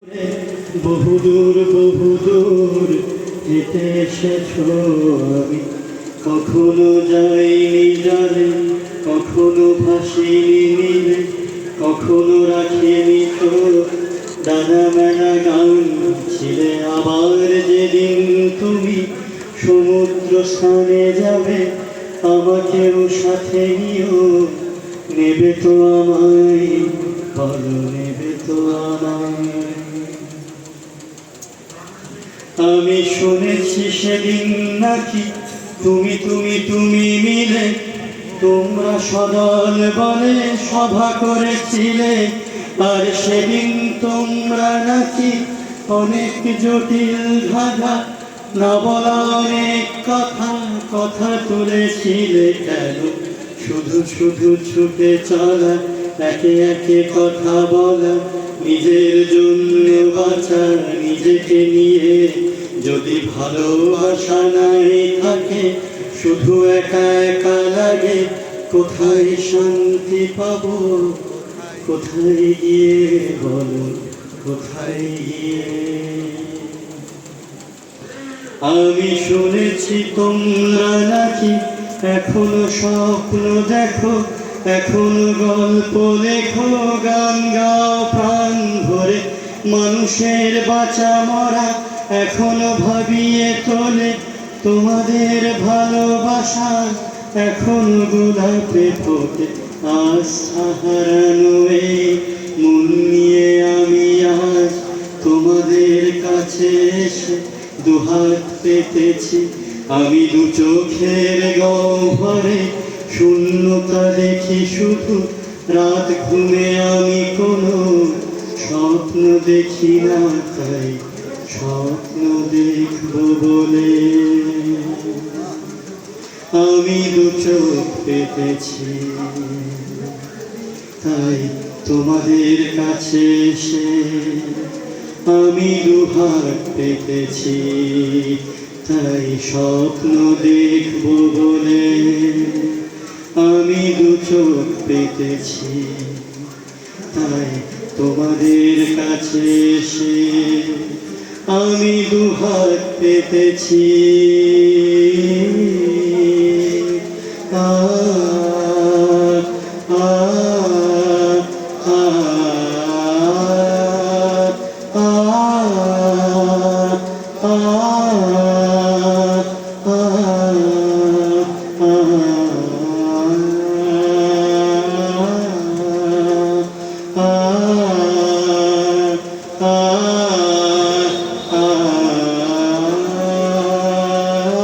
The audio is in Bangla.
বহুদূর বহুদূর হেঁটে এসেছো আমি কখনো যাইনি জানে, কখনো ভাসিনি নীলে, কখনো রাখিনি চোখ ডানা মেলা গান ছিলে। আবার যেদিন তুমি সমুদ্র স্থানে যাবে আমাকেও সাথে নিও, নেবে তো আমায়, বলো নেবে তো আমায়। আমি শুনেছি সেদিন নাকি তুমি তুমি তুমি মিলে তোমরা সদল বলে সভা করেছিলে, আর সেদিন তোমরা নাকি অনেক জটিল ধাঁধা না বলা অনেক কথা কথা তুলেছিলে। কেন শুধু শুধু ছুটে চলা, একে একে কথা বলা, নিজের জন্য বাঁচা, নিজেকে নিয়ে যদি ভালোবাসা নাই থাকে, শুধু একা একা লাগে। কোথায় শান্তি পাবো, কোথায় গিয়ে বলো, কোথায় গিয়ে? আমি শুনেছি তোমরা নাকি এখনো স্বপ্ন দেখো, এখনো গল্প লেখো, গান গাও প্রাণ ভরে, মানুষের বাঁচা মরা এখনো ভাবিয়ে তোলে। তোমাদের ভালোবাসা এখনো গোলাপে ফোটে। আস্থা হারানো এই মন নিয়ে আমি আজ তোমাদের কাছে এসে দুহাত পেতেছি। আমি দু চোখের গহ্বরে শূন্যতা দেখি শুধু, রাত ঘুমে আমি কোনো স্বপ্ন দেখি না, তাই স্বপ্ন দেখব বলে আমি দু চোখ পেতেছি। তাই তোমাদের কাছে এসে আমি দুহাত পেতেছি, তাই স্বপ্ন দেখব বলে আমি দু চোখ পেতেছি। তাই তোমাদের কাছে এসে আমি দুহাত পেতেছি। ah